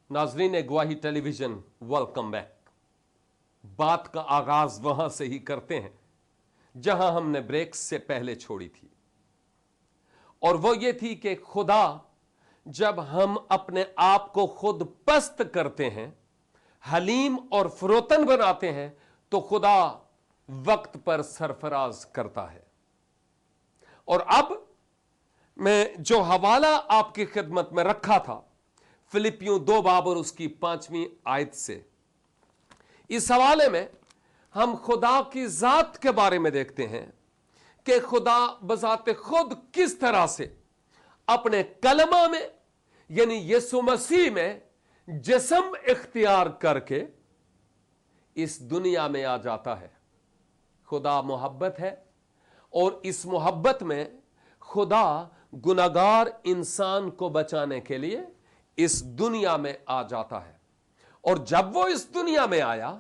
नाजरीन गवाही television, welcome back. बात का आगाज वहां से ही करते हैं जहां हमने ब्रेक से पहले छोड़ी थी, और वो ये थी कि खुदा जब हम अपने आप को खुद पस्त करते हैं, हलीम और फरोतन बनाते हैं, तो खुदा वक्त पर सरफराज करता है। और अब मैं जो हवाला आपकी खिदमत में रखा था फिलिपियों 2 बाब और उसकी 5वीं आयत से, इस हवाले में हम खुदा की जात के बारे में देखते हैं कि खुदा बजाते खुद किस तरह से अपने कलमा में यानी यीशु मसीह में जिस्म इख्तियार करके इस दुनिया में आ जाता है। खुदा मोहब्बत है और इस मोहब्बत में खुदा गुनाहगार इंसान को बचाने के लिए इस दुनिया में आ जाता है। और जब वो इस दुनिया में आया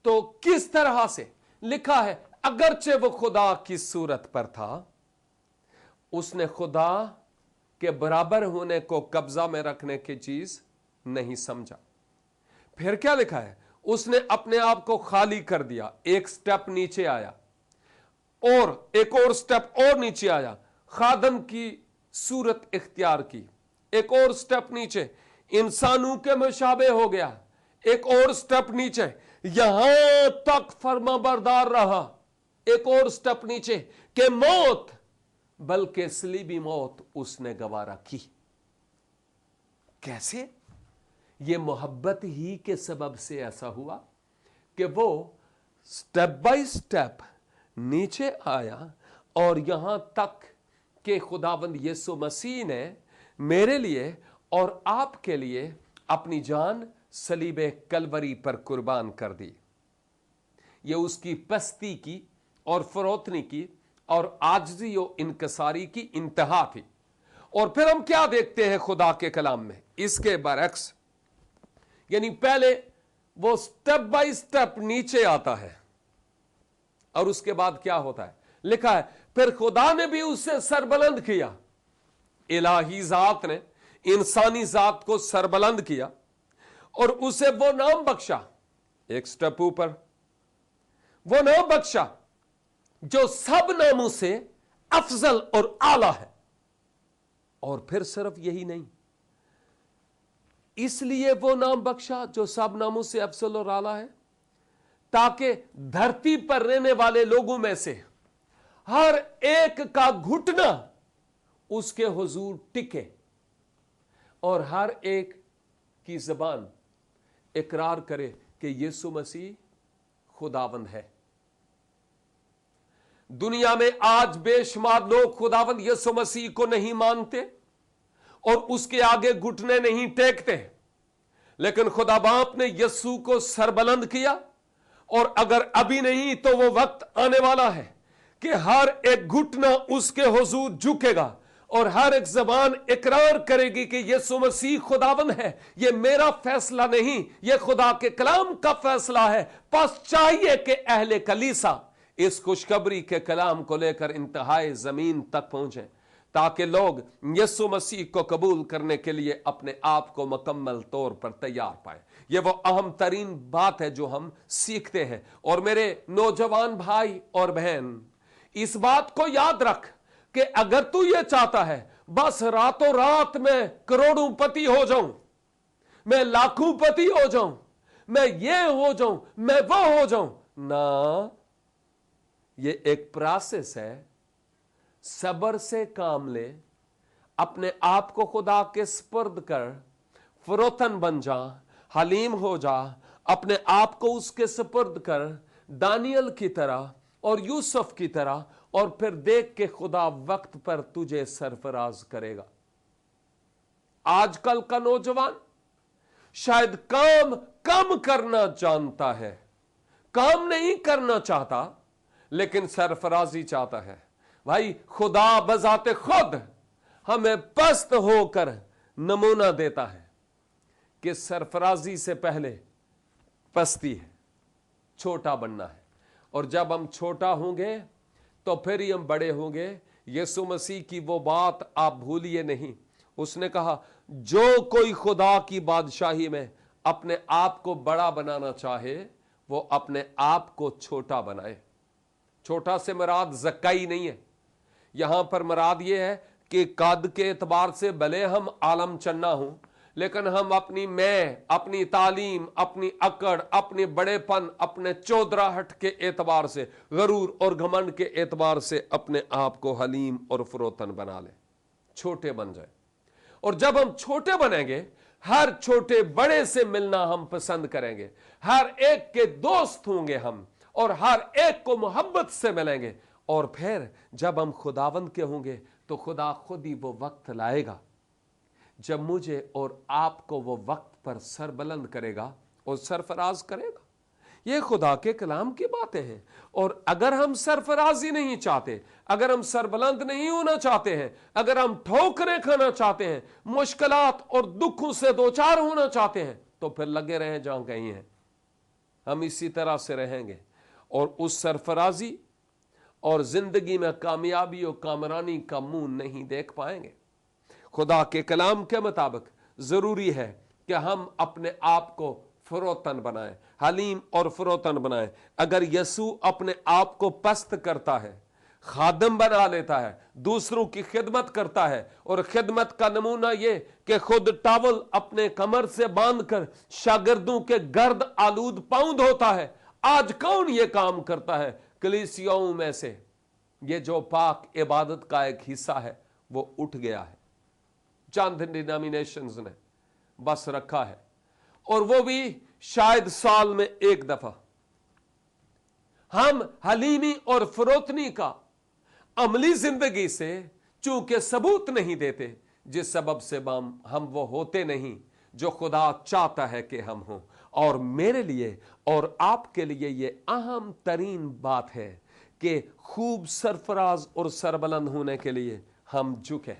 तो किस तरह से लिखा है, अगरचे वो खुदा की सूरत पर था, उसने खुदा के बराबर होने को कब्जा में रखने की चीज नहीं समझा। फिर क्या लिखा है, उसने अपने आप को खाली कर दिया, एक स्टेप नीचे आया और एक और स्टेप और नीचे आया, खादम की सूरत इख्तियार की, एक और स्टेप नीचे इंसानों के मुशाबे हो गया, एक और स्टेप नीचे यहां तक फर्माबरदार रहा, एक और स्टेप नीचे के मौत, बल्कि सलीबी मौत उसने गवारा की। कैसे? यह मोहब्बत ही के सबब से ऐसा हुआ कि वो स्टेप बाय स्टेप नीचे आया और यहां तक कि खुदावंद यीशु मसीह ने मेरे लिए और आपके लिए अपनी जान सलीबे कलवरी पर कुर्बान कर दी। यह उसकी पस्ती की और फरोतनी की और आजजी और इनकसारी की इंतहा थी। और फिर हम क्या देखते हैं खुदा के कलाम में, इसके बरक्स, यानी पहले वो स्टेप बाय स्टेप नीचे आता है और उसके बाद क्या होता है, लिखा है फिर खुदा ने भी उससे सरबुलंद किया। इलाही जात ने इंसानी जात को सरबुलंद किया और उसे वो नाम बख्शा, एक स्टेप ऊपर वो नाम बख्शा जो सब नामों से अफजल और आला है। और फिर सिर्फ यही नहीं, इसलिए वो नाम बख्शा जो सब नामों से अफजल और आला है, ताकि धरती पर रहने वाले लोगों में से हर एक का घुटना उसके हुजूर टिके और हर एक की जबान इकरार करे कि यीशु मसीह खुदावंद है। दुनिया में आज बेशुमार लोग खुदावंद यीशु मसीह को नहीं मानते और उसके आगे घुटने नहीं टेकते, लेकिन खुदा बाप ने यीशु को सरबुलंद किया और अगर अभी नहीं तो वो वक्त आने वाला है कि हर एक घुटना उसके हुजूर झुकेगा और हर एक जबान इकरार करेगी कि यीशु मसीह खुदावंद है। यह मेरा फैसला नहीं, यह खुदा के कलाम का फैसला है। बस चाहिए कि अहले कलीसा इस खुशखबरी के कलाम को लेकर इंतहाई जमीन तक पहुंचे, ताकि लोग यीशु मसीह को कबूल करने के लिए अपने आप को मुकम्मल तौर पर तैयार पाए। यह वो अहम तरीन बात है जो हम सीखते हैं। और मेरे नौजवान भाई और बहन, इस बात को याद रख कि अगर तू ये चाहता है बस रातों रात मैं करोड़ों पति हो जाऊं, मैं लाखों पति हो जाऊं, मैं ये हो जाऊं, मैं वो हो जाऊं, ना, ये एक प्रोसेस है। सब्र से काम ले, अपने आप को खुदा के स्पुर्द कर, फरोतन बन जा, हलीम हो जा, अपने आप को उसके सुपुर्द कर, दानियल की तरह और यूसुफ की तरह, और फिर देख के खुदा वक्त पर तुझे सरफराज करेगा। आजकल का नौजवान शायद काम कम करना जानता है, काम नहीं करना चाहता, लेकिन सरफराजी चाहता है। भाई, खुदा बजाते खुद हमें पस्त होकर नमूना देता है कि सरफराजी से पहले पस्ती है, छोटा बनना है। और जब हम छोटा होंगे तो फिर ही हम बड़े होंगे। यीशु मसीह की वो बात आप भूलिए नहीं, उसने कहा जो कोई खुदा की बादशाही में अपने आप को बड़ा बनाना चाहे वो अपने आप को छोटा बनाए। छोटा से मराद ज़क्काई नहीं है, यहां पर मराद ये है कि कद के एतबार से भले हम आलम चन्ना हूं, लेकिन हम अपनी तालीम, अपनी अकड़, अपने बड़ेपन, अपने चौधराहट के एतबार से, गरूर और घमंड के एतबार से अपने आप को हलीम और फरोतन बना लें, छोटे बन जाए। और जब हम छोटे बनेंगे, हर छोटे बड़े से मिलना हम पसंद करेंगे, हर एक के दोस्त होंगे हम, और हर एक को मोहब्बत से मिलेंगे। और फिर जब हम खुदावंद के होंगे तो खुदा खुद ही वो वक्त लाएगा जब मुझे और आपको वो वक्त पर सरबलंद करेगा और सरफराज करेगा। ये खुदा के कलाम की बातें हैं। और अगर हम सरफराजी नहीं चाहते, अगर हम सरबलंद नहीं होना चाहते हैं, अगर हम ठोकरें खाना चाहते हैं, मुश्किलात और दुखों से दो चार होना चाहते हैं, तो फिर लगे रहें जहां कहीं हैं। हम इसी तरह से रहेंगे और उस सरफराजी और जिंदगी में कामयाबी और कामरानी का मुंह नहीं देख पाएंगे। खुदा के कलाम के मुताबिक जरूरी है कि हम अपने आप को फरोतन बनाएं, हलीम और फरोतन बनाएं। अगर यसू अपने आप को पस्त करता है, खादम बना लेता है, दूसरों की खिदमत करता है, और खिदमत का नमूना ये कि खुद टावल अपने कमर से बांधकर शागिर्दों के गर्द आलूद पाउं धोता है, आज कौन ये काम करता है? कलीसियाओं में से ये जो पाक इबादत का एक हिस्सा है वो उठ गया है, चंद डिनोमिनेशंस ने बस रखा है, और वो भी शायद साल में एक दफा। हम हलीमी और फरोतनी का अमली जिंदगी से चूंकि सबूत नहीं देते, जिस सबब से हम वो होते नहीं जो खुदा चाहता है कि हम हों। और मेरे लिए और आपके लिए ये अहम तरीन बात है कि खूब सरफराज और सरबलंद होने के लिए हम झुकें।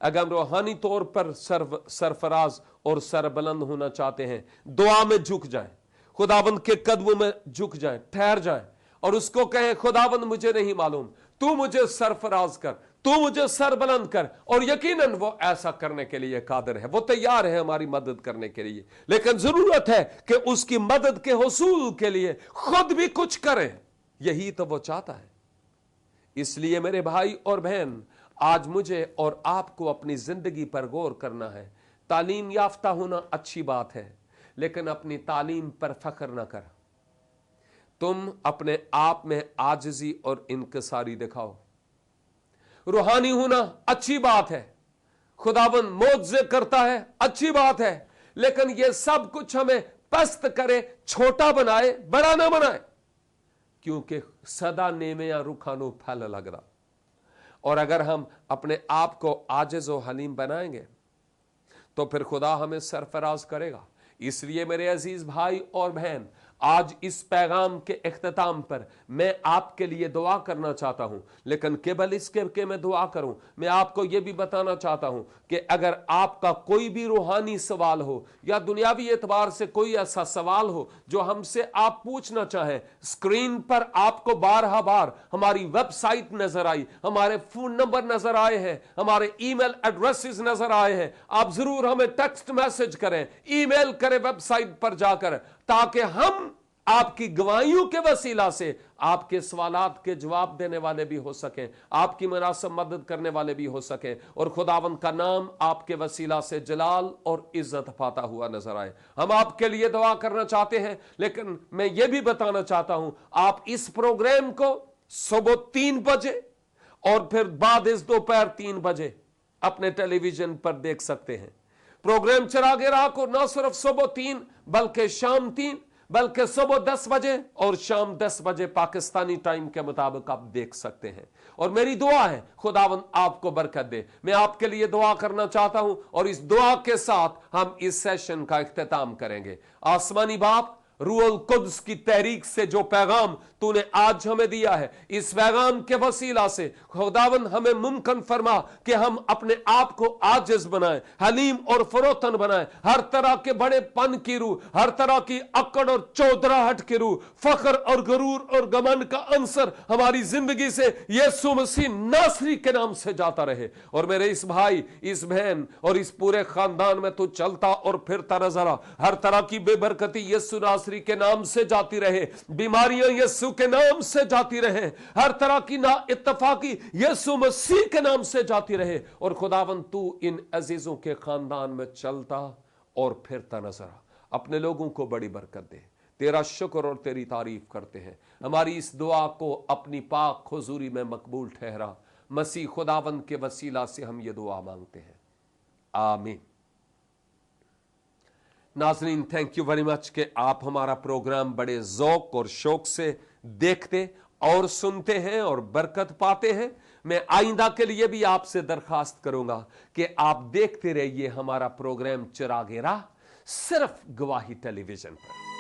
अगर हम रूहानी तौर पर सरफराज और सरबलंद होना चाहते हैं, दुआ में झुक जाएं, खुदावंद के कदमों में झुक जाएं, ठहर जाएं और उसको कहें, खुदावंद मुझे नहीं मालूम, तू मुझे सरफराज कर, तू मुझे सरबलंद कर। और यकीनन वो ऐसा करने के लिए कादिर है, वो तैयार है हमारी मदद करने के लिए। लेकिन जरूरत है कि उसकी मदद के हुसूल के लिए खुद भी कुछ करें। यही तो वो चाहता है। इसलिए मेरे भाई और बहन, आज मुझे और आपको अपनी जिंदगी पर गौर करना है। तालीम याफ्ता होना अच्छी बात है, लेकिन अपनी तालीम पर फख्र ना कर। तुम अपने आप में आजिजी और इनकिसारी दिखाओ। रूहानी होना अच्छी बात है, खुदाबंद मौजज़े करता है, अच्छी बात है, लेकिन यह सब कुछ हमें पस्त करे, छोटा बनाए, बड़ा ना बनाए, क्योंकि सदा नेमे या रुखानो फल लगदा। और अगर हम अपने आप को आजिज और हलीम बनाएंगे तो फिर खुदा हमें सरफराज करेगा। इसलिए मेरे अजीज भाई और बहन, आज इस पैगाम के इख्तिताम पर मैं आपके लिए दुआ करना चाहता हूं, लेकिन केवल इसके कि मैं दुआ करूं, मैं आपको यह भी बताना चाहता हूं कि अगर आपका कोई भी रूहानी सवाल हो या दुनियावी एतबार से कोई ऐसा सवाल हो जो हमसे आप पूछना चाहें, स्क्रीन पर आपको बारहा बार हमारी वेबसाइट नजर आई, हमारे फोन नंबर नजर आए हैं, हमारे ईमेल एड्रेसेस नजर आए हैं। आप जरूर हमें टेक्स्ट मैसेज करें, ईमेल करें वेबसाइट पर जाकर, ताकि हम आपकी गवाहियों के वसीला से आपके सवालात के जवाब देने वाले भी हो सकें, आपकी मुनासिब मदद करने वाले भी हो सकें, और खुदावंद का नाम आपके वसीला से जलाल और इज्जत पाता हुआ नजर आए। हम आपके लिए दुआ करना चाहते हैं, लेकिन मैं यह भी बताना चाहता हूं, आप इस प्रोग्राम को सुबह 3 बजे और फिर बाद इस दोपहर 3 बजे अपने टेलीविजन पर देख सकते हैं। प्रोग्राम चरागे राह को न सिर्फ सुबह 3 बल्कि शाम 3, बल्कि सुबह 10 बजे और शाम 10 बजे पाकिस्तानी टाइम के मुताबिक आप देख सकते हैं। और मेरी दुआ है खुदावंद आपको बरकत दे। मैं आपके लिए दुआ करना चाहता हूं और इस दुआ के साथ हम इस सेशन का इख्तिताम करेंगे। आसमानी बाप, रूहुल कुद्स की तहरीक से जो पैगाम तूने आज हमें दिया है, इस पैगाम के वसीला से खुदावन हमें मुमकिन फरमा कि हम अपने आप को आजिज बनाएं, हलीम और फरोतन बनाएं। हर तरह के बड़ेपन की रूह, हर तरह की अकड़ और चौधराहट की रूह, फख्र और गरूर और गमन का अंसर हमारी जिंदगी से यीशु मसीह नासरी के नाम से जाता रहे। और मेरे इस भाई, इस बहन और इस पूरे खानदान में तू चलता और फिरता नजर आ। हर तरह की बेबरकती यीशु नासरी के नाम से जाती रहे, बीमारियां यीशु के नाम से जाती रहे, हर तरह की ना इत्तफाकी यीशु मसीह के नाम से जाती रहे। और खुदावन तू इन अजीजों के खानदान में चलता और फिरता नजर आ। अपने लोगों को बड़ी बरकत दे। तेरा शुक्र और तेरी तारीफ करते हैं। हमारी इस दुआ को अपनी पाक हुजूरी में मकबूल ठहरा। मसीह खुदावंद के वसीला से हम ये दुआ मांगते हैं, आमीन। नाज़रीन, थैंक यू वेरी मच कि आप हमारा प्रोग्राम बड़े ज़ौक़ और शौक़ से देखते और सुनते हैं और बरकत पाते हैं। मैं आइंदा के लिए भी आपसे दरखास्त करूंगा कि आप देखते रहिए हमारा प्रोग्राम चिरागे राह, सिर्फ गवाही टेलीविजन पर।